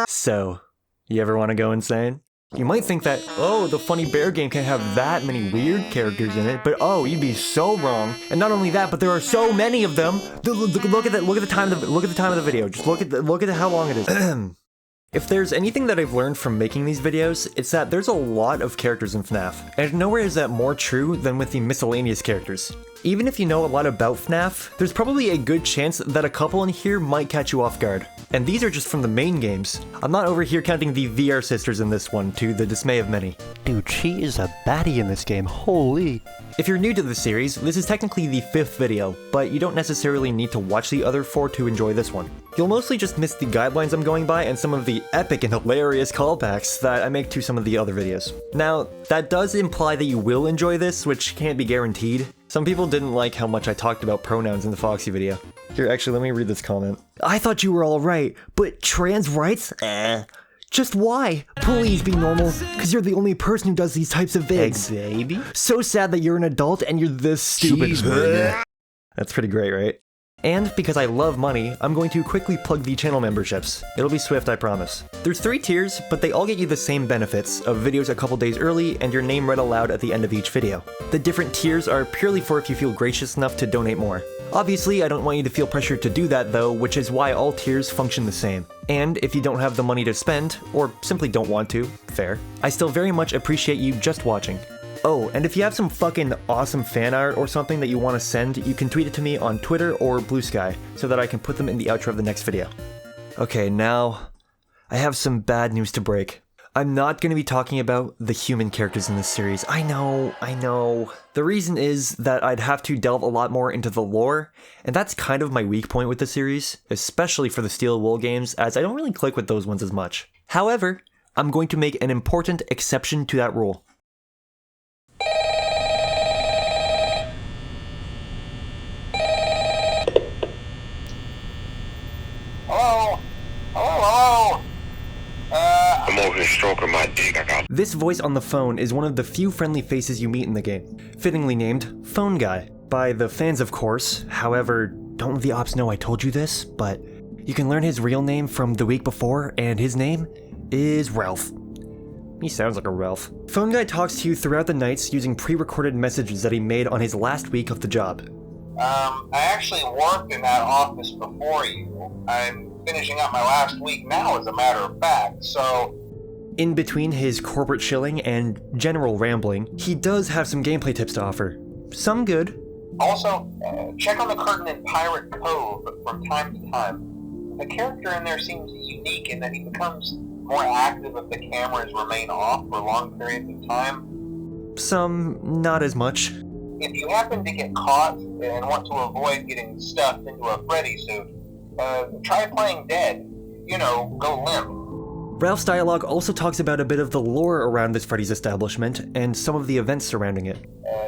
So, you ever want to go insane? You might think that, oh, the Funny Bear game can't have that many weird characters in it, but oh, you'd be so wrong. And not only that, but there are so many of them. Look at the time of the video. Just look at how long it is. If there's anything that I've learned from making these videos, it's that there's a lot of characters in FNAF, and nowhere is that more true than with the miscellaneous characters. Even if you know a lot about FNAF, there's probably a good chance that a couple in here might catch you off guard. And these are just from the main games. I'm not over here counting the VR sisters in this one, to the dismay of many. Dude, she is a baddie in this game, holy. If you're new to the series, this is technically the 5th video, but you don't necessarily need to watch the other 4 to enjoy this one. You'll mostly just miss the guidelines I'm going by and some of the epic and hilarious callbacks that I make to some of the other videos. Now, that does imply that you will enjoy this, which can't be guaranteed. Some people didn't like how much I talked about pronouns in the Foxy video. Here, actually, let me read this comment. I thought you were alright, but trans rights? Just why? Please be normal, because you're the only person who does these types of vids. Hey, baby. So sad that you're an adult and you're this stupid. Cheeseburger. That's pretty great, right? And because I love money, I'm going to quickly plug the channel memberships. It'll be swift, I promise. There's 3 tiers, but they all get you the same benefits of videos a couple days early and your name read aloud at the end of each video. The different tiers are purely for if you feel gracious enough to donate more. Obviously, I don't want you to feel pressured to do that though, which is why all tiers function the same. And if you don't have the money to spend, or simply don't want to, fair, I still very much appreciate you just watching. Oh, and if you have some fucking awesome fan art or something that you want to send, you can tweet it to me on Twitter or Blue Sky, so that I can put them in the outro of the next video. Okay, now, I have some bad news to break. I'm not going to be talking about the human characters in this series. I know. The reason is that I'd have to delve a lot more into the lore, and that's kind of my weak point with the series, especially for the Steel Wool games, as I don't really click with those ones as much. However, I'm going to make an important exception to that rule. Stroking my dick. This voice on the phone is one of the few friendly faces you meet in the game, fittingly named Phone Guy, by the fans of course. However, don't let the ops know I told you this, but you can learn his real name from the week before, and his name is Ralph. He sounds like a Ralph. Phone Guy talks to you throughout the nights using pre-recorded messages that he made on his last week of the job. I actually worked in that office before you. I'm finishing up my last week now, as a matter of fact, so... In between his corporate shilling and general rambling, he does have some gameplay tips to offer. Some good. Also, check on the curtain in Pirate Cove from time to time. The character in there seems unique in that he becomes more active if the cameras remain off for long periods of time. Some, not as much. If you happen to get caught and want to avoid getting stuffed into a Freddy suit, try playing dead. You know, go limp. Ralph's dialogue also talks about a bit of the lore around this Freddy's establishment and some of the events surrounding it.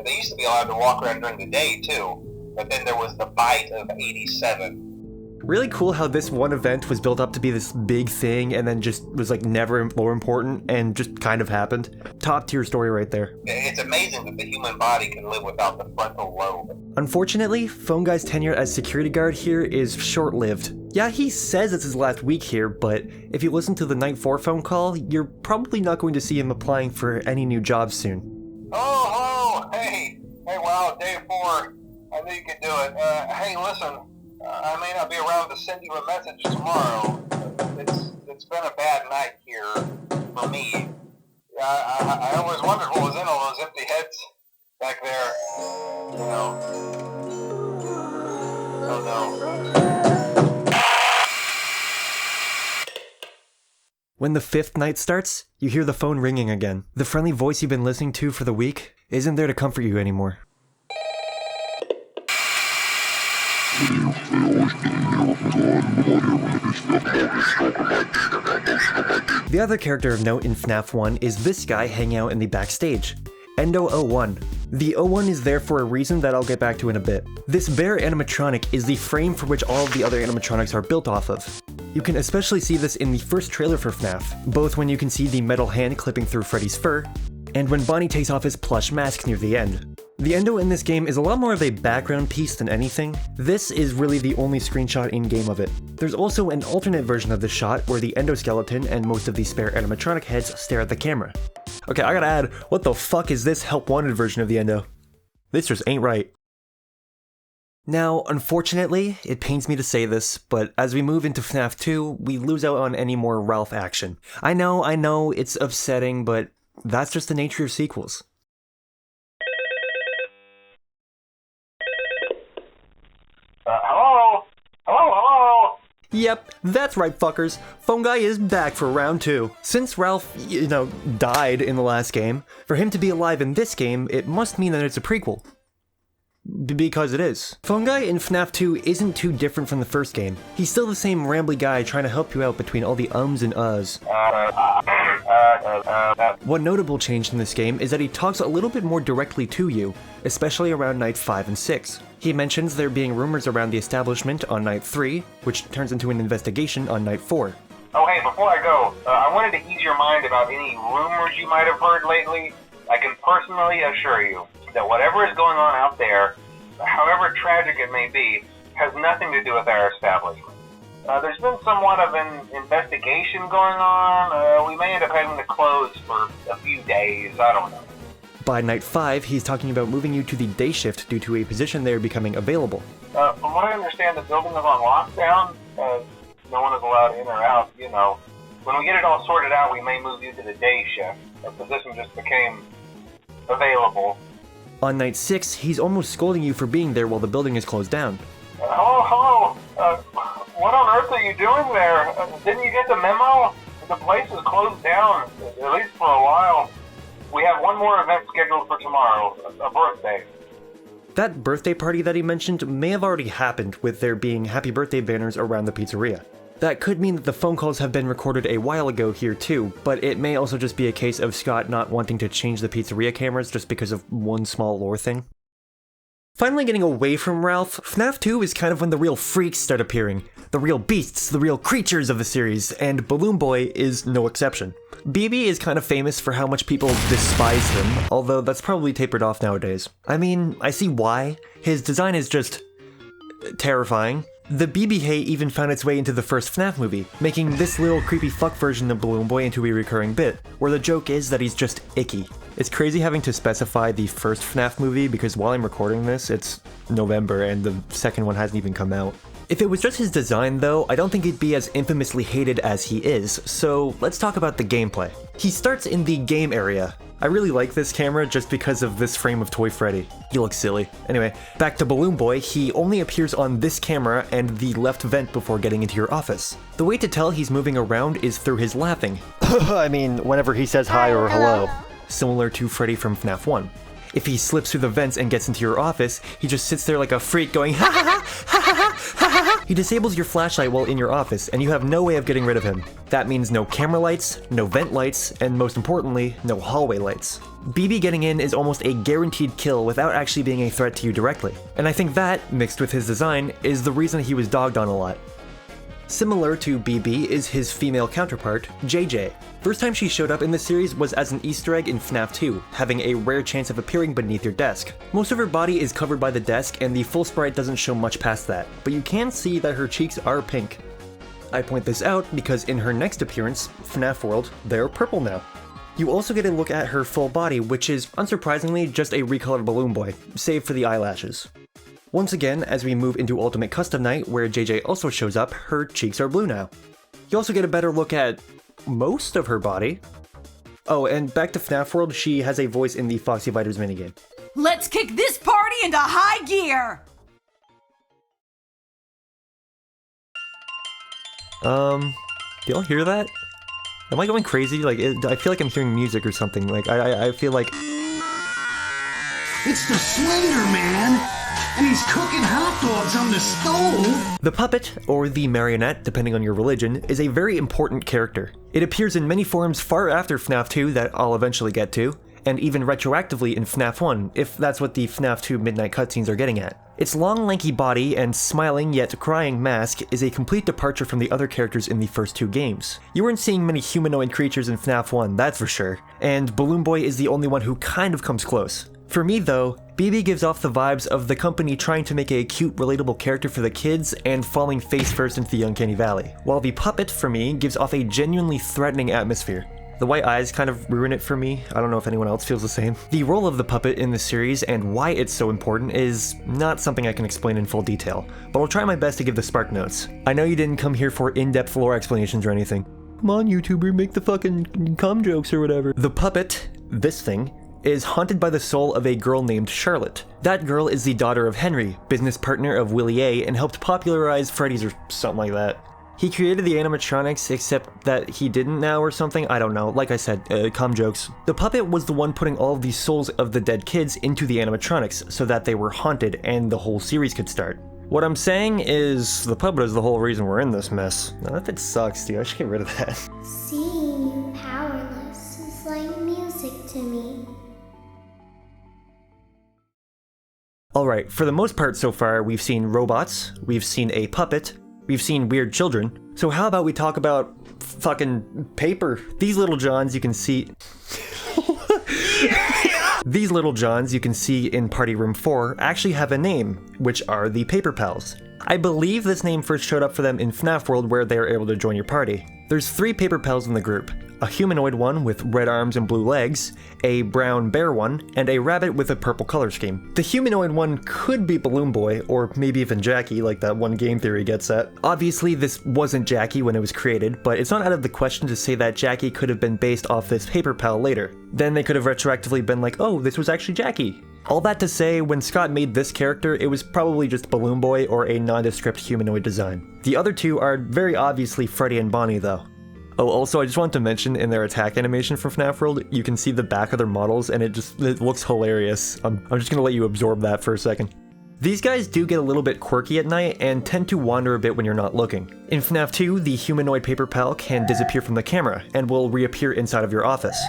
They used to be allowed to walk around during the day too, but then there was the bite of 87. Really cool how this one event was built up to be this big thing and then just was like never more important and just kind of happened. Top tier story right there. It's amazing that the human body can live without the frontal lobe. Unfortunately, Phone Guy's tenure as security guard here is short-lived. Yeah, he says it's his last week here, but if you listen to the Night 4 phone call, you're probably not going to see him applying for any new jobs soon. Oh, hey, wow, day 4. I knew you could do it. Hey, listen, I may not be around to send you a message tomorrow. It's been a bad night here for me. I always wondered what was in all those empty heads back there. You know. Oh no. When the 5th night starts, you hear the phone ringing again. The friendly voice you've been listening to for the week isn't there to comfort you anymore. The other character of note in FNAF 1 is this guy hanging out in the backstage, Endo01. The 01 is there for a reason that I'll get back to in a bit. This bear animatronic is the frame for which all of the other animatronics are built off of. You can especially see this in the first trailer for FNAF, both when you can see the metal hand clipping through Freddy's fur, and when Bonnie takes off his plush mask near the end. The endo in this game is a lot more of a background piece than anything. This is really the only screenshot in-game of it. There's also an alternate version of this shot where the endoskeleton and most of the spare animatronic heads stare at the camera. Okay, I gotta add, what the fuck is this help wanted version of the endo? This just ain't right. Now, unfortunately, it pains me to say this, but as we move into FNAF 2, we lose out on any more Ralph action. I know, it's upsetting, but that's just the nature of sequels. Hello? Yep, that's right, fuckers. Phone Guy is back for round 2. Since Ralph, died in the last game, for him to be alive in this game, it must mean that it's a prequel. Because it is. Phone Guy in FNAF 2 isn't too different from the first game. He's still the same rambly guy trying to help you out between all the ums and uhs. One notable change in this game is that he talks a little bit more directly to you, especially around night 5 and 6. He mentions there being rumors around the establishment on night 3, which turns into an investigation on night 4. Oh, hey, before I go, I wanted to ease your mind about any rumors you might have heard lately. I can personally assure you that whatever is going on out there, however tragic it may be, has nothing to do with our establishment. There's been somewhat of an investigation going on. We may end up having to close for a few days, I don't know. By night 5, he's talking about moving you to the day shift due to a position there becoming available. From what I understand, the building is on lockdown. No one is allowed in or out, When we get it all sorted out, we may move you to the day shift. A position just became available. On night 6, he's almost scolding you for being there while the building is closed down. Hello? What on earth are you doing there? Didn't you get the memo? The place is closed down, at least for a while. We have one more event scheduled for tomorrow, a birthday. That birthday party that he mentioned may have already happened, with there being happy birthday banners around the pizzeria. That could mean that the phone calls have been recorded a while ago here too, but it may also just be a case of Scott not wanting to change the pizzeria cameras just because of one small lore thing. Finally getting away from Ralph, FNAF 2 is kind of when the real freaks start appearing. The real beasts, the real creatures of the series, and Balloon Boy is no exception. BB is kind of famous for how much people despise him, although that's probably tapered off nowadays. I mean, I see why. His design is just terrifying. The BB hate even found its way into the first FNAF movie, making this little creepy fuck version of Balloon Boy into a recurring bit, where the joke is that he's just icky. It's crazy having to specify the first FNAF movie because while I'm recording this, it's November and the second one hasn't even come out. If it was just his design though, I don't think he'd be as infamously hated as he is, so let's talk about the gameplay. He starts in the game area. I really like this camera just because of this frame of Toy Freddy. He looks silly. Anyway, back to Balloon Boy, he only appears on this camera and the left vent before getting into your office. The way to tell he's moving around is through his laughing. I mean, whenever he says hi or hello. Similar to Freddy from FNAF 1. If he slips through the vents and gets into your office, he just sits there like a freak going ha ha ha ha ha ha ha. He disables your flashlight while in your office, and you have no way of getting rid of him. That means no camera lights, no vent lights, and most importantly, no hallway lights. BB getting in is almost a guaranteed kill without actually being a threat to you directly. And I think that, mixed with his design, is the reason he was dogged on a lot. Similar to BB is his female counterpart, JJ. First time she showed up in the series was as an Easter egg in FNAF 2, having a rare chance of appearing beneath your desk. Most of her body is covered by the desk and the full sprite doesn't show much past that, but you can see that her cheeks are pink. I point this out because in her next appearance, FNAF World, they're purple now. You also get a look at her full body, which is unsurprisingly just a recolored Balloon Boy, save for the eyelashes. Once again, as we move into Ultimate Custom Night, where JJ also shows up, her cheeks are blue now. You also get a better look at most of her body. Oh, and back to FNAF World, she has a voice in the Foxy Viters minigame. Let's kick this party into high gear! Do y'all hear that? Am I going crazy? Like, I feel like I'm hearing music or something. Like, I feel like... It's the Slenderman! And he's cooking hot dogs on the stove! The puppet, or the marionette, depending on your religion, is a very important character. It appears in many forms far after FNAF 2 that I'll eventually get to, and even retroactively in FNAF 1, if that's what the FNAF 2 midnight cutscenes are getting at. Its long, lanky body and smiling yet crying mask is a complete departure from the other characters in the first two games. You weren't seeing many humanoid creatures in FNAF 1, that's for sure, and Balloon Boy is the only one who kind of comes close. For me though, BB gives off the vibes of the company trying to make a cute, relatable character for the kids and falling face first into the uncanny valley, while the puppet, for me, gives off a genuinely threatening atmosphere. The white eyes kind of ruin it for me. I don't know if anyone else feels the same. The role of the puppet in the series and why it's so important is not something I can explain in full detail, but I'll try my best to give the spark notes. I know you didn't come here for in-depth lore explanations or anything. Come on, YouTuber, make the fucking cum jokes or whatever. The puppet, this thing, is haunted by the soul of a girl named Charlotte. That girl is the daughter of Henry, business partner of Willie A, and helped popularize Freddy's or something like that. He created the animatronics, except that he didn't now or something, I don't know, like I said, cum jokes. The puppet was the one putting all of the souls of the dead kids into the animatronics, so that they were haunted and the whole series could start. What I'm saying is, the puppet is the whole reason we're in this mess. Now that bit sucks, dude, I should get rid of that. Seeing you powerless is like music to me. Alright, for the most part so far, we've seen robots, we've seen a puppet, we've seen weird children, so how about we talk about fucking paper? These little Johns you can see... These little Johns you can see in Party Room 4 actually have a name, which are the Paper Pals. I believe this name first showed up for them in FNAF World where they are able to join your party. There's 3 Paper Pals in the group. A humanoid one with red arms and blue legs, a brown bear one, and a rabbit with a purple color scheme. The humanoid one could be Balloon Boy, or maybe even Jackie, like that one game theory gets at. Obviously this wasn't Jackie when it was created, but it's not out of the question to say that Jackie could have been based off this Paper Pal later. Then they could have retroactively been like, oh, this was actually Jackie. All that to say, when Scott made this character, it was probably just Balloon Boy or a nondescript humanoid design. The other 2 are very obviously Freddy and Bonnie though. Oh, also, I just wanted to mention in their attack animation from FNAF World, you can see the back of their models and it looks hilarious. I'm just gonna let you absorb that for a second. These guys do get a little bit quirky at night and tend to wander a bit when you're not looking. In FNAF 2, the humanoid Paper Pal can disappear from the camera and will reappear inside of your office.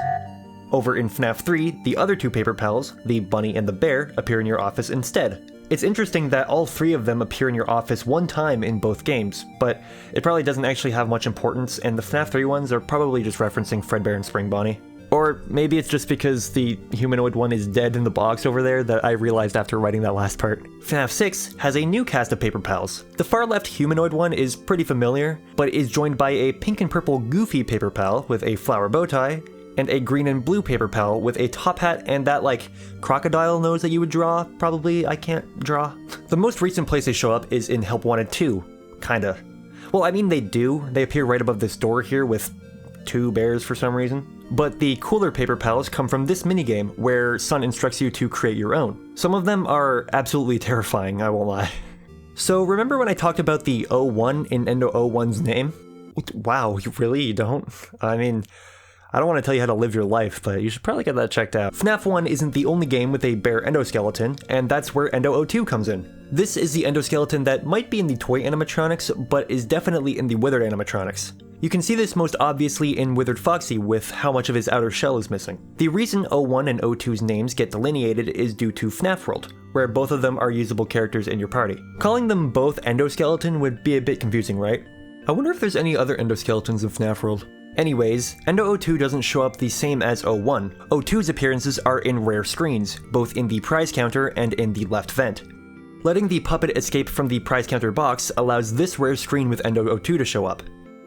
Over in FNAF 3, the other 2 Paper Pals, the bunny and the bear, appear in your office instead. It's interesting that all 3 of them appear in your office one time in both games, but it probably doesn't actually have much importance, and the FNAF 3 ones are probably just referencing Fredbear and Spring Bonnie. Or maybe it's just because the humanoid one is dead in the box over there that I realized after writing that last part. FNAF 6 has a new cast of Paper Pals. The far left humanoid one is pretty familiar, but is joined by a pink and purple goofy Paper Pal with a flower bow tie, and a green and blue Paper Pal with a top hat and that, like, crocodile nose that you would draw. Probably, I can't draw. The most recent place they show up is in Help Wanted 2. Kinda. Well, I mean they do. They appear right above this door here with 2 bears for some reason. But the cooler Paper Pals come from this minigame where Sun instructs you to create your own. Some of them are absolutely terrifying, I won't lie. So remember when I talked about the 01 in Endo 01's name? Wow, you really don't? I mean... I don't want to tell you how to live your life, but you should probably get that checked out. FNAF 1 isn't the only game with a bear endoskeleton, and that's where Endo 02 comes in. This is the endoskeleton that might be in the toy animatronics, but is definitely in the withered animatronics. You can see this most obviously in Withered Foxy with how much of his outer shell is missing. The reason 01 and 02's names get delineated is due to FNAF World, where both of them are usable characters in your party. Calling them both endoskeleton would be a bit confusing, right? I wonder if there's any other endoskeletons in FNAF World. Anyways, Endo 02 doesn't show up the same as 01. 02's appearances are in rare screens, both in the prize counter and in the left vent. Letting the puppet escape from the prize counter box allows this rare screen with Endo 02 to show up.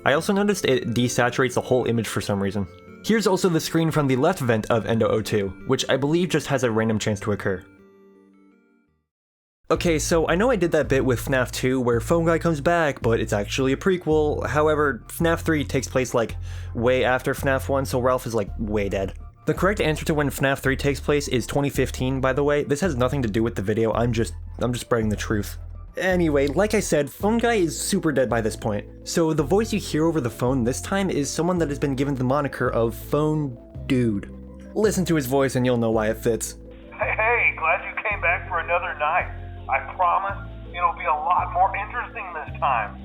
I also noticed it desaturates the whole image for some reason. Here's also the screen from the left vent of Endo 02, which I believe just has a random chance to occur. Okay, so I know I did that bit with FNAF 2 where Phone Guy comes back, but it's actually a prequel. However, FNAF 3 takes place like way after FNAF 1, so Ralph is like way dead. The correct answer to when FNAF 3 takes place is 2015, by the way. This has nothing to do with the video, I'm just spreading the truth. Anyway, like I said, Phone Guy is super dead by this point. So the voice you hear over the phone this time is someone that has been given the moniker of Phone Dude. Listen to his voice and you'll know why it fits. Hey, glad you came back for another night. I promise it'll be a lot more interesting this time.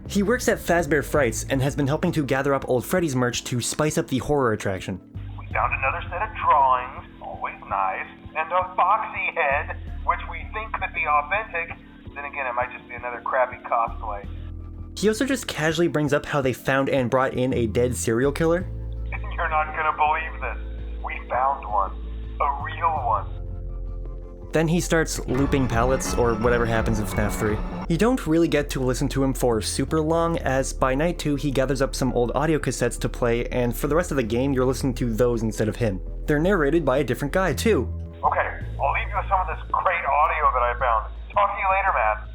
He works at Fazbear Frights and has been helping to gather up old Freddy's merch to spice up the horror attraction. We found another set of drawings, always nice, and a foxy head, which we think could be authentic. Then again, it might just be another crappy cosplay. He also just casually brings up how they found and brought in a dead serial killer. You're not gonna believe this. We found one. A real one. Then he starts looping pallets, or whatever happens in FNAF 3. You don't really get to listen to him for super long, as by night 2 he gathers up some old audio cassettes to play, and for the rest of the game you're listening to those instead of him. They're narrated by a different guy too. Okay, I'll leave you with some of this great audio that I found. Talk to you later, man.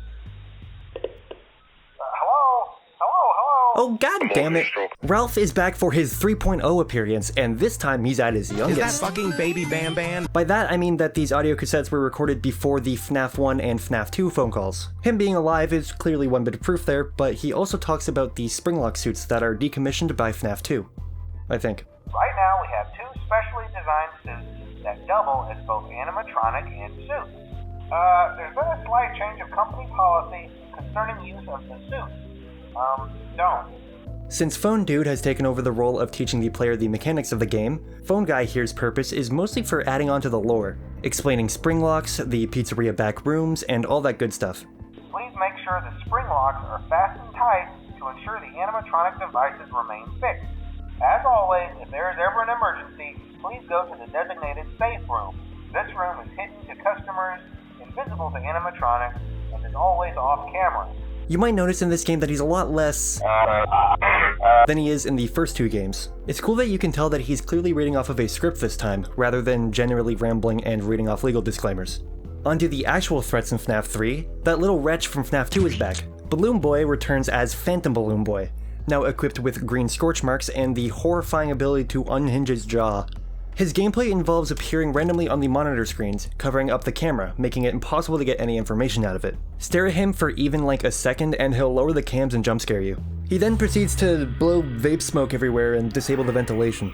Oh god damn it! Ralph is back for his 3.0 appearance, and this time he's at his youngest. Is that fucking Baby Bam Bam? By that I mean that these audio cassettes were recorded before the FNAF 1 and FNAF 2 phone calls. Him being alive is clearly one bit of proof there, but he also talks about the springlock suits that are decommissioned by FNAF 2. I think. Right now we have 2 specially designed suits that double as both animatronic and suits. There's been a slight change of company policy concerning use of the suits. Don't. Since Phone Dude has taken over the role of teaching the player the mechanics of the game, Phone Guy here's purpose is mostly for adding on to the lore, explaining spring locks, the pizzeria back rooms, and all that good stuff. Please make sure the spring locks are fast and tight to ensure the animatronic devices remain fixed. As always, if there is ever an emergency, please go to the designated safe room. This room is hidden to customers, invisible to animatronics, and is always off camera. You might notice in this game that he's a lot less than he is in the first 2 games. It's cool that you can tell that he's clearly reading off of a script this time, rather than generally rambling and reading off legal disclaimers. Onto the actual threats in FNAF 3, that little wretch from FNAF 2 is back. Balloon Boy returns as Phantom Balloon Boy, now equipped with green scorch marks and the horrifying ability to unhinge his jaw. His gameplay involves appearing randomly on the monitor screens, covering up the camera, making it impossible to get any information out of it. Stare at him for even like a second and he'll lower the cams and jump scare you. He then proceeds to blow vape smoke everywhere and disable the ventilation.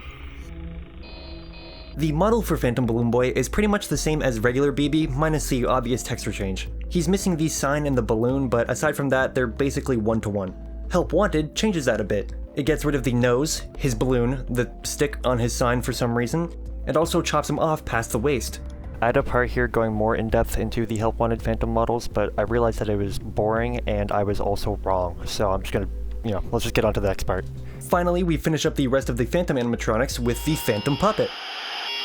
The model for Phantom Balloon Boy is pretty much the same as regular BB, minus the obvious texture change. He's missing the sign and the balloon, but aside from that, they're basically one-to-one. Help Wanted changes that a bit. It gets rid of the nose, his balloon, the stick on his sign for some reason, and also chops him off past the waist. I had a part here going more in depth into the Help Wanted Phantom models, but I realized that it was boring and I was also wrong, so I'm just gonna, let's just get on to the next part. Finally, we finish up the rest of the Phantom animatronics with the Phantom Puppet.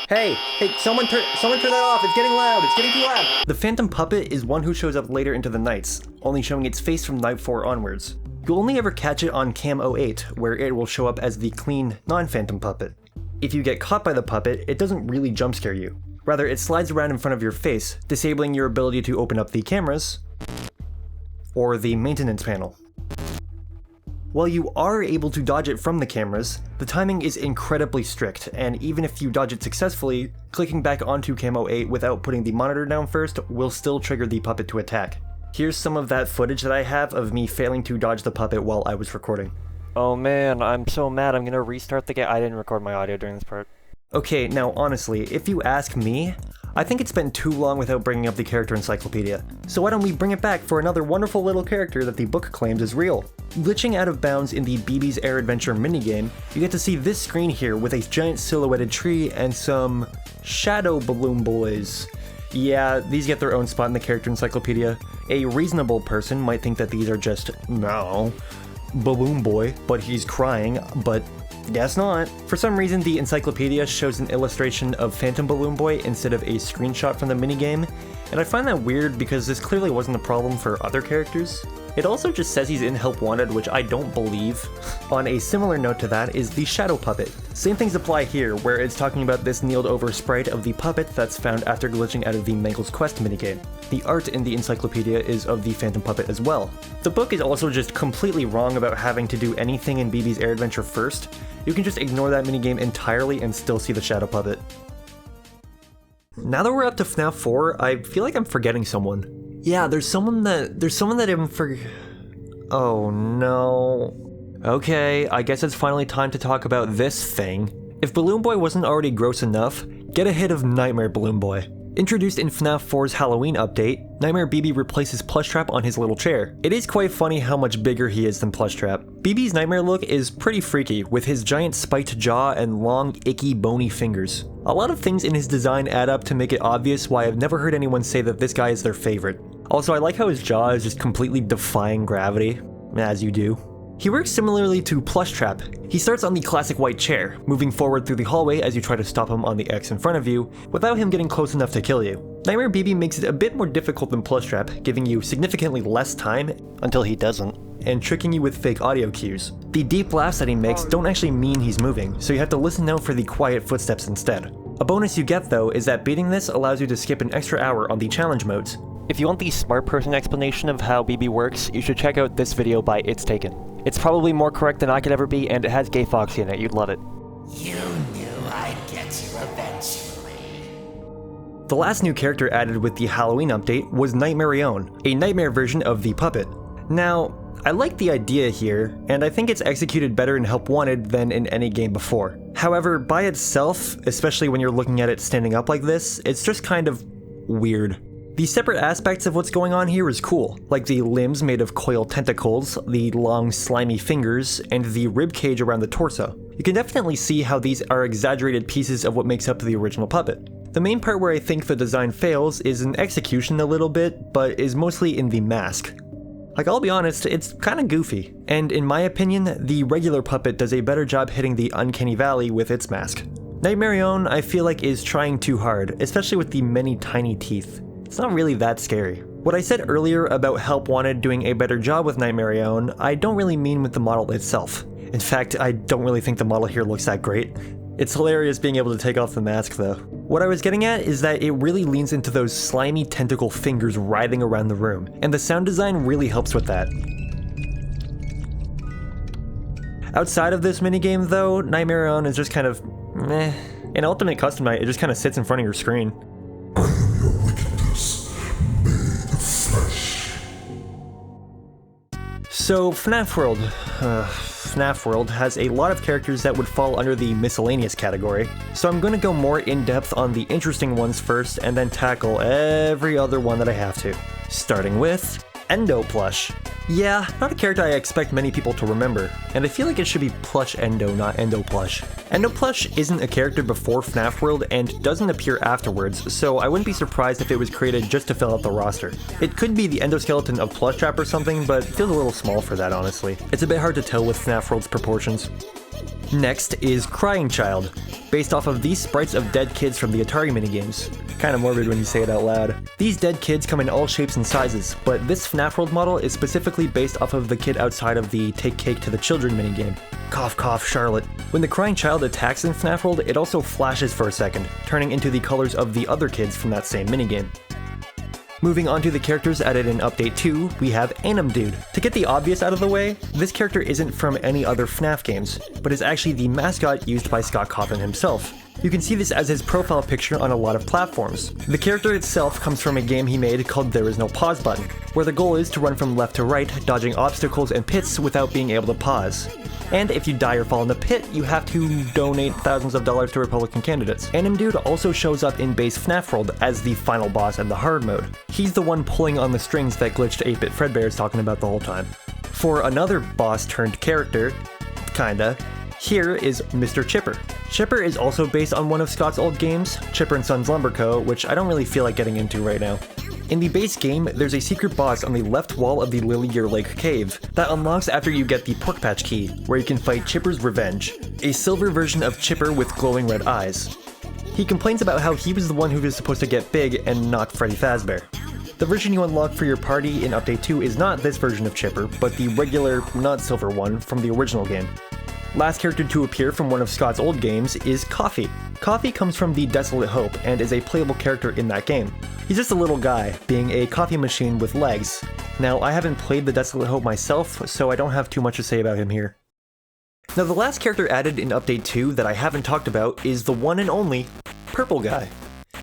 Hey, someone turn that off, it's getting loud, it's getting too loud! The Phantom Puppet is one who shows up later into the nights, only showing its face from night 4 onwards. You'll only ever catch it on Cam 08, where it will show up as the clean, non-Phantom Puppet. If you get caught by the puppet, it doesn't really jump scare you. Rather, it slides around in front of your face, disabling your ability to open up the cameras, or the maintenance panel. While you are able to dodge it from the cameras, the timing is incredibly strict, and even if you dodge it successfully, clicking back onto Cam 08 without putting the monitor down first will still trigger the puppet to attack. Here's some of that footage that I have of me failing to dodge the puppet while I was recording. Oh man, I'm so mad I'm gonna restart the game. I didn't record my audio during this part. Okay, now honestly, if you ask me, I think it's been too long without bringing up the character encyclopedia. So why don't we bring it back for another wonderful little character that the book claims is real. Glitching out of bounds in the BB's Air Adventure minigame, you get to see this screen here with a giant silhouetted tree and some shadow balloon boys. Yeah, these get their own spot in the character encyclopedia. A reasonable person might think that these are just, no, Balloon Boy, but he's crying, but guess not. For some reason, the encyclopedia shows an illustration of Phantom Balloon Boy instead of a screenshot from the minigame, and I find that weird because this clearly wasn't a problem for other characters. It also just says he's in Help Wanted, which I don't believe. On a similar note to that is the Shadow Puppet. Same things apply here, where it's talking about this kneeled over sprite of the puppet that's found after glitching out of the Mankel's Quest minigame. The art in the encyclopedia is of the Phantom Puppet as well. The book is also just completely wrong about having to do anything in BB's Air Adventure first. You can just ignore that minigame entirely and still see the Shadow Puppet. Now that we're up to FNAF 4, I feel like I'm forgetting someone. Yeah, there's someone that I'm Oh no. Okay, I guess it's finally time to talk about this thing. If Balloon Boy wasn't already gross enough, get a hit of Nightmare Balloon Boy. Introduced in FNAF 4's Halloween update, Nightmare BB replaces Plushtrap on his little chair. It is quite funny how much bigger he is than Plushtrap. BB's Nightmare look is pretty freaky, with his giant spiked jaw and long, icky, bony fingers. A lot of things in his design add up to make it obvious why I've never heard anyone say that this guy is their favorite. Also, I like how his jaw is just completely defying gravity, as you do. He works similarly to Plushtrap. He starts on the classic white chair, moving forward through the hallway as you try to stop him on the X in front of you, without him getting close enough to kill you. Nightmare BB makes it a bit more difficult than Plushtrap, giving you significantly less time Until he doesn't. and tricking you with fake audio cues. The deep laughs that he makes don't actually mean he's moving, so you have to listen out for the quiet footsteps instead. A bonus you get though is that beating this allows you to skip an extra hour on the challenge modes. If you want the smart person explanation of how BB works, you should check out this video by ItzTaken. It's probably more correct than I could ever be, and it has Gay Foxy in it, you'd love it. You knew I'd get you eventually. The last new character added with the Halloween update was Nightmarion, a nightmare version of the puppet. Now, I like the idea here, and I think it's executed better in Help Wanted than in any game before. However, by itself, especially when you're looking at it standing up like this, it's just kind of weird. The separate aspects of what's going on here is cool, like the limbs made of coiled tentacles, the long slimy fingers, and the rib cage around the torso. You can definitely see how these are exaggerated pieces of what makes up the original puppet. The main part where I think the design fails is in execution a little bit, but is mostly in the mask. Like, I'll be honest, it's kinda goofy, and in my opinion, the regular puppet does a better job hitting the uncanny valley with its mask. Nightmarion, I feel like, is trying too hard, especially with the many tiny teeth. It's not really that scary. What I said earlier about Help Wanted doing a better job with Nightmarion, I don't really mean with the model itself. In fact, I don't really think the model here looks that great. It's hilarious being able to take off the mask though. What I was getting at is that it really leans into those slimy tentacle fingers writhing around the room, and the sound design really helps with that. Outside of this minigame though, Nightmarion is just kind of meh. In Ultimate Custom Night, it just kind of sits in front of your screen. So FNAF World has a lot of characters that would fall under the miscellaneous category, so I'm going to go more in depth on the interesting ones first and then tackle every other one that I have to. Starting with Endo Plush. Yeah, not a character I expect many people to remember, and I feel like it should be Plush Endo, not Endo Plush. Endo Plush isn't a character before FNAF World and doesn't appear afterwards, so I wouldn't be surprised if it was created just to fill out the roster. It could be the endoskeleton of Plushtrap or something, but it feels a little small for that, honestly. It's a bit hard to tell with FNAF World's proportions. Next is Crying Child, based off of these sprites of dead kids from the Atari minigames. Kinda morbid when you say it out loud. These dead kids come in all shapes and sizes, but this FNAF World model is specifically based off of the kid outside of the Take Cake to the Children minigame. Cough cough Charlotte. When the Crying Child attacks in FNAF World, it also flashes for a second, turning into the colors of the other kids from that same minigame. Moving on to the characters added in Update 2, we have Anim Dude. To get the obvious out of the way, this character isn't from any other FNAF games, but is actually the mascot used by Scott Cawthon himself. You can see this as his profile picture on a lot of platforms. The character itself comes from a game he made called There Is No Pause Button, where the goal is to run from left to right, dodging obstacles and pits without being able to pause. And if you die or fall in the pit, you have to donate thousands of dollars to Republican candidates. Anim Dude also shows up in base FNAF World as the final boss in the hard mode. He's the one pulling on the strings that glitched 8-Bit Fredbear is talking about the whole time. For another boss turned character, kinda, here is Mr. Chipper. Chipper is also based on one of Scott's old games, Chipper and Sons Lumber Co., which I don't really feel like getting into right now. In the base game, there's a secret boss on the left wall of the Lily Year Lake cave that unlocks after you get the Pork Patch key, where you can fight Chipper's Revenge, a silver version of Chipper with glowing red eyes. He complains about how he was the one who was supposed to get big and not Freddy Fazbear. The version you unlock for your party in Update 2 is not this version of Chipper, but the regular, not silver one from the original game. Last character to appear from one of Scott's old games is Coffee. Coffee comes from the Desolate Hope and is a playable character in that game. He's just a little guy, being a coffee machine with legs. Now, I haven't played the Desolate Hope myself, so I don't have too much to say about him here. Now, the last character added in Update 2 that I haven't talked about is the one and only Purple Guy.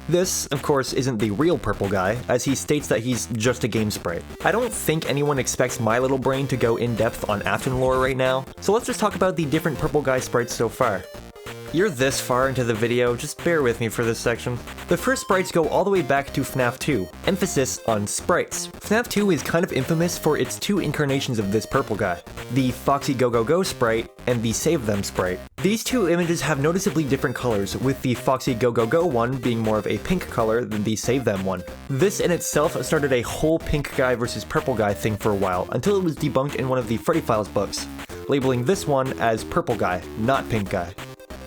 This, of course, isn't the real Purple Guy, as he states that he's just a game sprite. I don't think anyone expects my little brain to go in depth on Afton lore right now, so let's just talk about the different Purple Guy sprites so far. You're this far into the video, just bear with me for this section. The first sprites go all the way back to FNAF 2, emphasis on sprites. FNAF 2 is kind of infamous for its two incarnations of this Purple Guy, the Foxy Go Go Go sprite and the Save Them sprite. These two images have noticeably different colors, with the Foxy Go Go Go one being more of a pink color than the Save Them one. This in itself started a whole pink guy versus purple guy thing for a while, until it was debunked in one of the Freddy Files books, labeling this one as Purple Guy, not Pink Guy.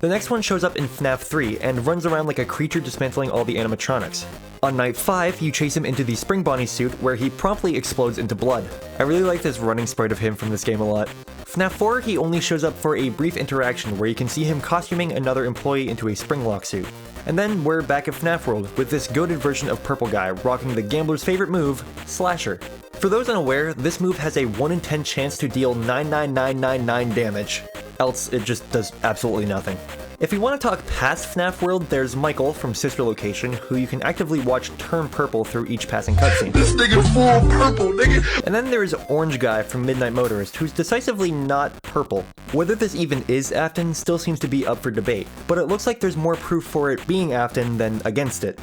The next one shows up in FNAF 3 and runs around like a creature dismantling all the animatronics. On night 5, you chase him into the Spring Bonnie suit where he promptly explodes into blood. I really like this running sprite of him from this game a lot. FNAF 4, he only shows up for a brief interaction where you can see him costuming another employee into a Springlock suit. And then we're back at FNAF World with this goated version of Purple Guy rocking the gambler's favorite move, Slasher. For those unaware, this move has a 1 in 10 chance to deal 99999 damage, else it just does absolutely nothing. If you want to talk past FNAF World, there's Michael from Sister Location, who you can actively watch turn purple through each passing cutscene. This nigga full purple, nigga. And then there's Orange Guy from Midnight Motorist, who's decisively not purple. Whether this even is Afton still seems to be up for debate, but it looks like there's more proof for it being Afton than against it.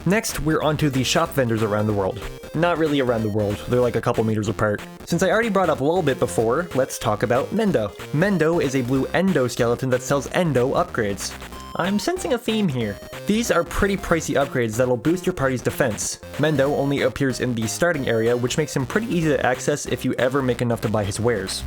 Next, we're onto the shop vendors around the world. Not really around the world, they're like a couple meters apart. Since I already brought up Lulbit before, let's talk about Mendo. Mendo is a blue endoskeleton that sells endo upgrades. I'm sensing a theme here. These are pretty pricey upgrades that'll boost your party's defense. Mendo only appears in the starting area, which makes him pretty easy to access if you ever make enough to buy his wares.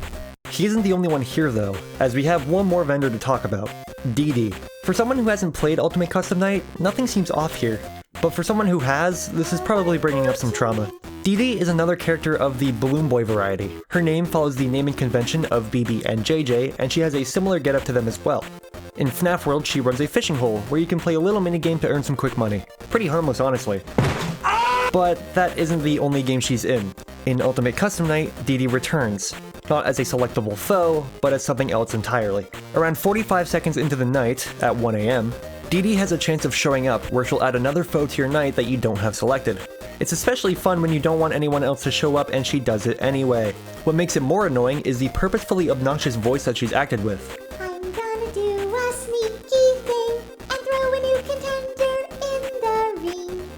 He isn't the only one here though, as we have one more vendor to talk about, DD. For someone who hasn't played Ultimate Custom Night, nothing seems off here. But for someone who has, this is probably bringing up some trauma. Dee is another character of the Balloon Boy variety. Her name follows the naming convention of BB and JJ, and she has a similar getup to them as well. In FNAF World, she runs a fishing hole, where you can play a little minigame to earn some quick money. Pretty harmless, honestly. But that isn't the only game she's in. In Ultimate Custom Night, Dee returns. Not as a selectable foe, but as something else entirely. Around 45 seconds into the night, at 1 AM, Dee has a chance of showing up where she'll add another foe to your night that you don't have selected. It's especially fun when you don't want anyone else to show up and she does it anyway. What makes it more annoying is the purposefully obnoxious voice that she's acted with. I'm gonna do a sneaky thing and throw a new contender in the ring.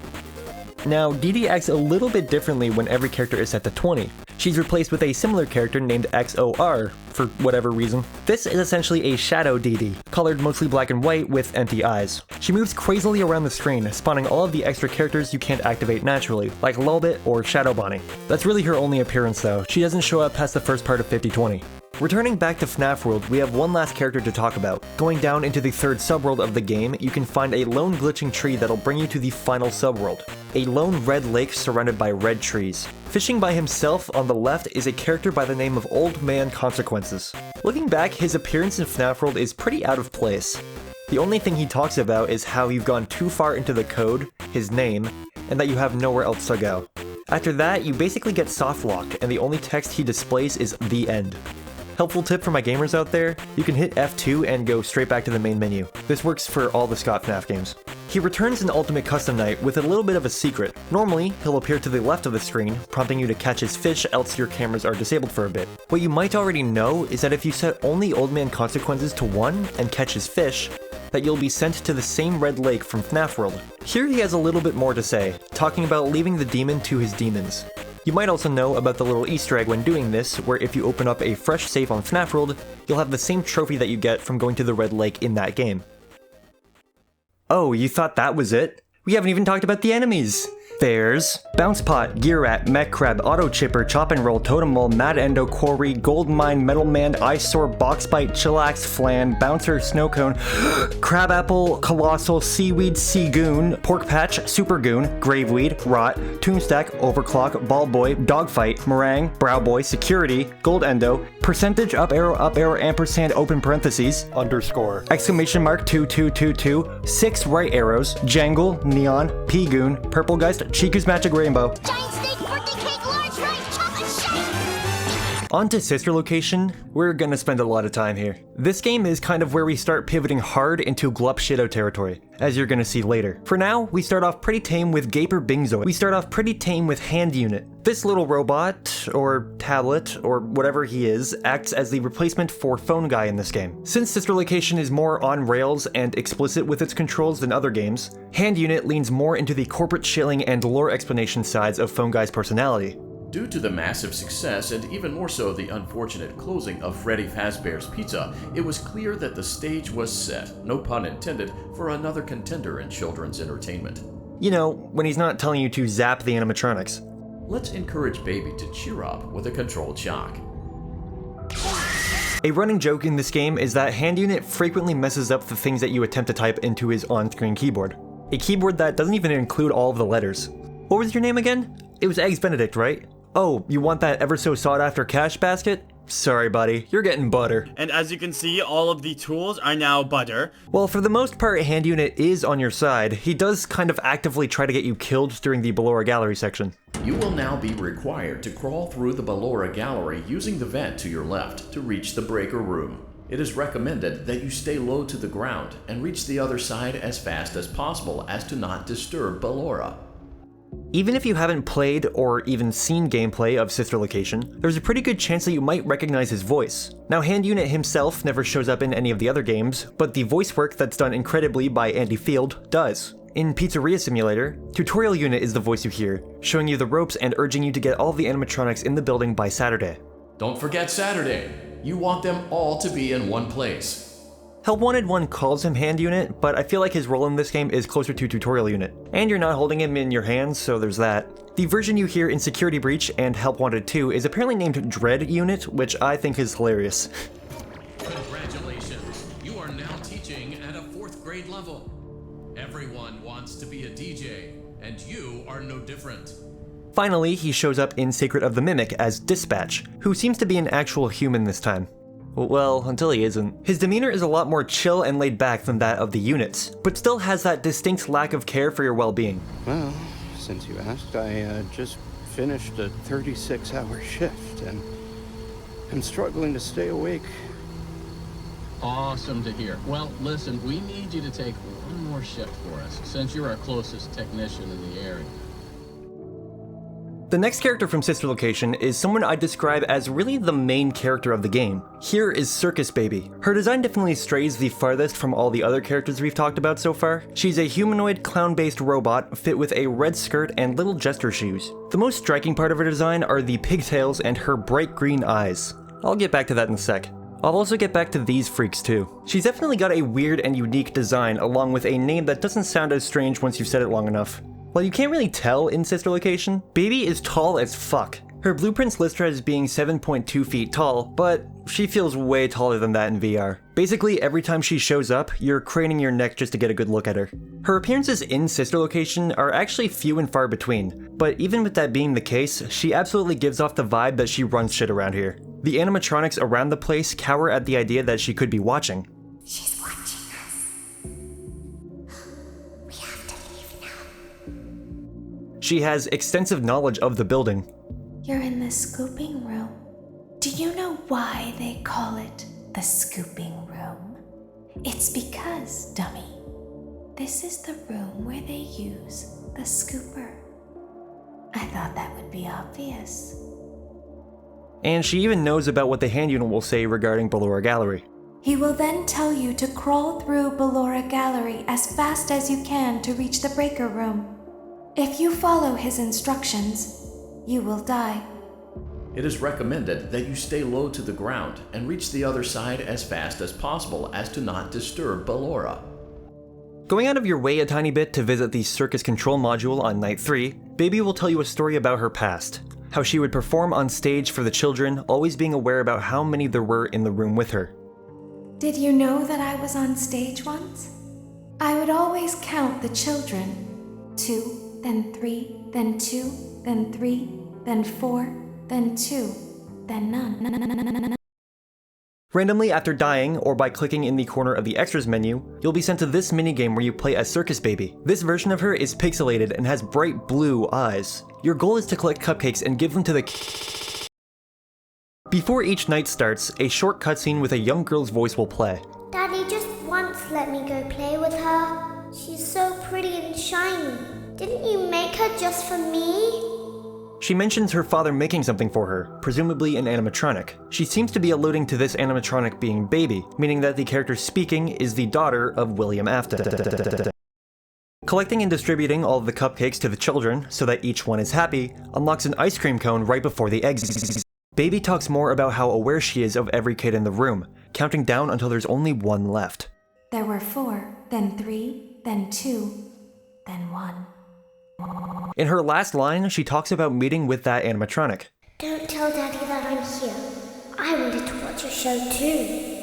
Now, Dee acts a little bit differently when every character is set to 20. She's replaced with a similar character named XOR, for whatever reason. This is essentially a shadow Dee, colored mostly black and white with empty eyes. She moves crazily around the screen, spawning all of the extra characters you can't activate naturally, like Lulbit or Shadow Bonnie. That's really her only appearance though, she doesn't show up past the first part of 5020. Returning back to FNAF World, we have one last character to talk about. Going down into the third subworld of the game, you can find a lone glitching tree that'll bring you to the final subworld. A lone red lake surrounded by red trees. Fishing by himself on the left is a character by the name of Old Man Consequences. Looking back, his appearance in FNAF World is pretty out of place. The only thing he talks about is how you've gone too far into the code, his name, and that you have nowhere else to go. After that, you basically get soft locked, and the only text he displays is "the end." Helpful tip for my gamers out there, you can hit F2 and go straight back to the main menu. This works for all the Scott FNAF games. He returns in Ultimate Custom Night with a little bit of a secret. Normally, he'll appear to the left of the screen, prompting you to catch his fish else your cameras are disabled for a bit. What you might already know is that if you set only Old Man Consequences to 1 and catch his fish, that you'll be sent to the same red lake from FNAF World. Here he has a little bit more to say, talking about leaving the demon to his demons. You might also know about the little Easter egg when doing this, where if you open up a fresh save on FNAF World, you'll have the same trophy that you get from going to the red lake in that game. Oh, you thought that was it? We haven't even talked about the enemies! There's Bouncepot, Gear Rat, Mech Crab, Auto Chipper, Chop and Roll, Totem Mole, Mad Endo, Quarry, Gold Mine, Metal Man, Eyesore, Boxbite, Chillax, Flan, Bouncer, Snowcone, Crabapple, Colossal, Seaweed, Seagoon, Pork Patch, Super Goon, Graveweed, Rot, Toonstack, Overclock, Ball Boy, Dogfight, Meringue, Brow Boy, Security, Gold Endo, Percentage, up arrow, ampersand, open parentheses, underscore, exclamation mark, 2222, 6 right arrows, Jangle, Neon, P-Goon, Purple Geist, Chiku's Magic Rainbow. Giant steak, birthday cake, large rice, chocolate shake! On to Sister Location, we're gonna spend a lot of time here. This game is kind of where we start pivoting hard into Glup Shido territory, as you're gonna see later. For now, we start off pretty tame with Gaper Bingzoid. We start off pretty tame with Hand Unit. This little robot, or tablet, or whatever he is, acts as the replacement for Phone Guy in this game. Since Sister Location is more on rails and explicit with its controls than other games, Hand Unit leans more into the corporate shilling and lore explanation sides of Phone Guy's personality. Due to the massive success, and even more so the unfortunate closing of Freddy Fazbear's Pizza, it was clear that the stage was set, no pun intended, for another contender in children's entertainment. You know, when he's not telling you to zap the animatronics. Let's encourage Baby to cheer up with a controlled shock. A running joke in this game is that Hand Unit frequently messes up the things that you attempt to type into his on-screen keyboard. A keyboard that doesn't even include all of the letters. What was your name again? It was Eggs Benedict, right? Oh, you want that ever so sought after cash basket? Sorry, buddy, you're getting butter. And as you can see, all of the tools are now butter. Well, for the most part, Hand Unit is on your side. He does kind of actively try to get you killed during the Ballora Gallery section. You will now be required to crawl through the Ballora Gallery using the vent to your left to reach the breaker room. It is recommended that you stay low to the ground and reach the other side as fast as possible as to not disturb Ballora. Even if you haven't played or even seen gameplay of Sister Location, there's a pretty good chance that you might recognize his voice. Now, Hand Unit himself never shows up in any of the other games, but the voice work that's done incredibly by Andy Field does. In Pizzeria Simulator, Tutorial Unit is the voice you hear, showing you the ropes and urging you to get all of the animatronics in the building by Saturday. Don't forget Saturday. You want them all to be in one place. Help Wanted 1 calls him Hand Unit, but I feel like his role in this game is closer to Tutorial Unit. And you're not holding him in your hands, so there's that. The version you hear in Security Breach and Help Wanted 2 is apparently named Dread Unit, which I think is hilarious. Congratulations, you are now teaching at a 4th grade level. Everyone wants to be a DJ, and you are no different. Finally, he shows up in Secret of the Mimic as Dispatch, who seems to be an actual human this time. Well, until he isn't. His demeanor is a lot more chill and laid back than that of the units, but still has that distinct lack of care for your well-being. Well, since you asked, I just finished a 36-hour shift, and I'm struggling to stay awake. Awesome to hear. Well, listen, we need you to take one more shift for us, since you're our closest technician in the area. The next character from Sister Location is someone I'd describe as really the main character of the game. Here is Circus Baby. Her design definitely strays the farthest from all the other characters we've talked about so far. She's a humanoid, clown-based robot fit with a red skirt and little jester shoes. The most striking part of her design are the pigtails and her bright green eyes. I'll get back to that in a sec. I'll also get back to these freaks too. She's definitely got a weird and unique design along with a name that doesn't sound as strange once you've said it long enough. While you can't really tell in Sister Location, Baby is tall as fuck. Her blueprints list her as being 7.2 feet tall, but she feels way taller than that in VR. Basically, every time she shows up, you're craning your neck just to get a good look at her. Her appearances in Sister Location are actually few and far between, but even with that being the case, she absolutely gives off the vibe that she runs shit around here. The animatronics around the place cower at the idea that she could be watching. She's watching us. We have to leave now. She has extensive knowledge of the building. You're in the scooping room. Do you know why they call it the scooping room? It's because, dummy, this is the room where they use the scooper. I thought that would be obvious. And she even knows about what the hand unit will say regarding Ballora Gallery. He will then tell you to crawl through Ballora Gallery as fast as you can to reach the breaker room. If you follow his instructions, you will die. It is recommended that you stay low to the ground and reach the other side as fast as possible as to not disturb Ballora. Going out of your way a tiny bit to visit the circus control module on night 3, Baby will tell you a story about her past. How she would perform on stage for the children, always being aware about how many there were in the room with her. Did you know that I was on stage once? I would always count the children. 2, then 3, then 2, then 3, then 4, then 2, then none. Randomly after dying, or by clicking in the corner of the extras menu, you'll be sent to this minigame where you play as Circus Baby. This version of her is pixelated and has bright blue eyes. Your goal is to collect cupcakes and give them to the Before each night starts, a short cutscene with a young girl's voice will play. Daddy just once let me go play with her. She's so pretty and shiny. Didn't you make her just for me? She mentions her father making something for her, presumably an animatronic. She seems to be alluding to this animatronic being Baby, meaning that the character speaking is the daughter of William Afton. Collecting and distributing all of the cupcakes to the children, so that each one is happy, unlocks an ice cream cone right before the exit. Baby talks more about how aware she is of every kid in the room, counting down until there's only one left. There were 4, then 3, then 2, then 1. In her last line, she talks about meeting with that animatronic. Don't tell Daddy that I'm here. I wanted to watch your show too.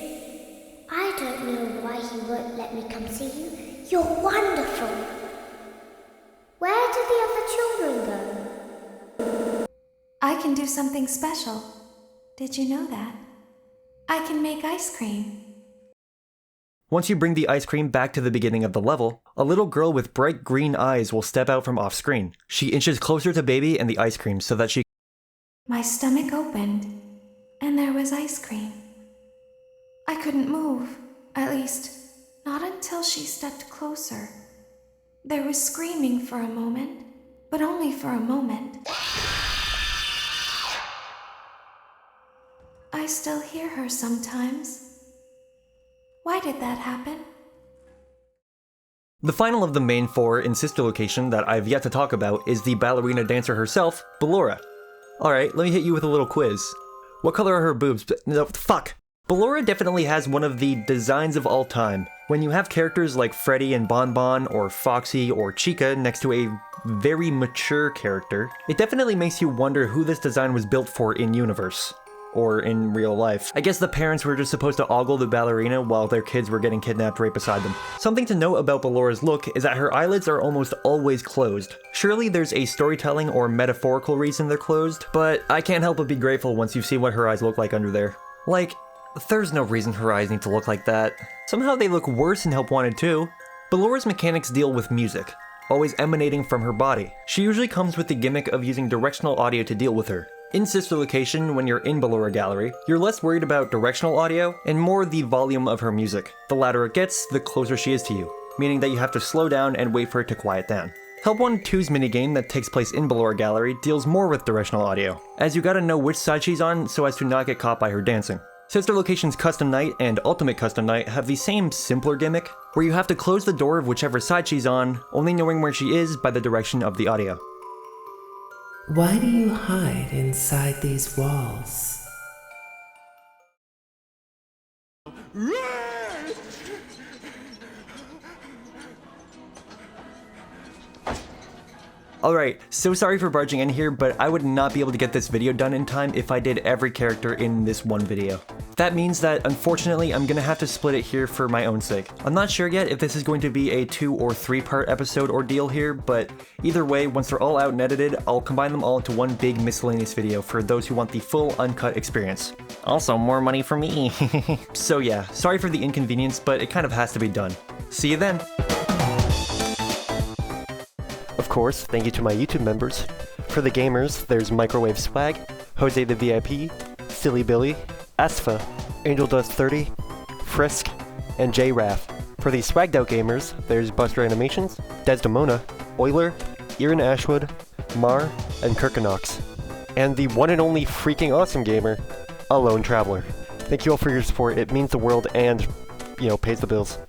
I don't know why he won't let me come see you. You're wonderful. can do something special. Did you know that? I can make ice cream. Once you bring the ice cream back to the beginning of the level, a little girl with bright green eyes will step out from off-screen. She inches closer to Baby and the ice cream so that she... My stomach opened, and there was ice cream. I couldn't move, at least, not until she stepped closer. There was screaming for a moment, but only for a moment. I still hear her sometimes. Why did that happen? The final of the main 4 in Sister Location that I've yet to talk about is the ballerina dancer herself, Ballora. Alright, let me hit you with a little quiz. What color are her boobs? No, fuck! Ballora definitely has one of the designs of all time. When you have characters like Freddy and Bonbon, or Foxy, or Chica next to a very mature character, it definitely makes you wonder who this design was built for in-universe. Or in real life. I guess the parents were just supposed to ogle the ballerina while their kids were getting kidnapped right beside them. Something to note about Ballora's look is that her eyelids are almost always closed. Surely there's a storytelling or metaphorical reason they're closed, but I can't help but be grateful once you've seen what her eyes look like under there. Like, there's no reason her eyes need to look like that. Somehow they look worse in Help Wanted 2. Ballora's mechanics deal with music, always emanating from her body. She usually comes with the gimmick of using directional audio to deal with her. In Sister Location, when you're in Ballora Gallery, you're less worried about directional audio and more the volume of her music. The louder it gets, the closer she is to you, meaning that you have to slow down and wait for it to quiet down. Help Wanted 2's minigame that takes place in Ballora Gallery deals more with directional audio, as you gotta know which side she's on so as to not get caught by her dancing. Sister Location's Custom Night and Ultimate Custom Night have the same simpler gimmick, where you have to close the door of whichever side she's on, only knowing where she is by the direction of the audio. Why do you hide inside these walls? Alright, so sorry for barging in here, but I would not be able to get this video done in time if I did every character in this one video. That means that, unfortunately, I'm gonna have to split it here for my own sake. I'm not sure yet if this is going to be a 2 or 3 part episode ordeal here, but either way, once they're all out and edited, I'll combine them all into one big miscellaneous video for those who want the full uncut experience. Also, more money for me. So yeah, sorry for the inconvenience, but it kind of has to be done. See you then! Of course, thank you to my YouTube members. For the gamers, there's Microwave Swag, Jose the VIP, Silly Billy, Asfa, Angel Dust 30, Frisk, and J Raff. For the swagged out gamers, there's Buster Animations, Desdemona, Euler, Erin Ashwood, Mar, and Kirkinox. And the one and only freaking awesome gamer, A Lone Traveler. Thank you all for your support, it means the world and, pays the bills.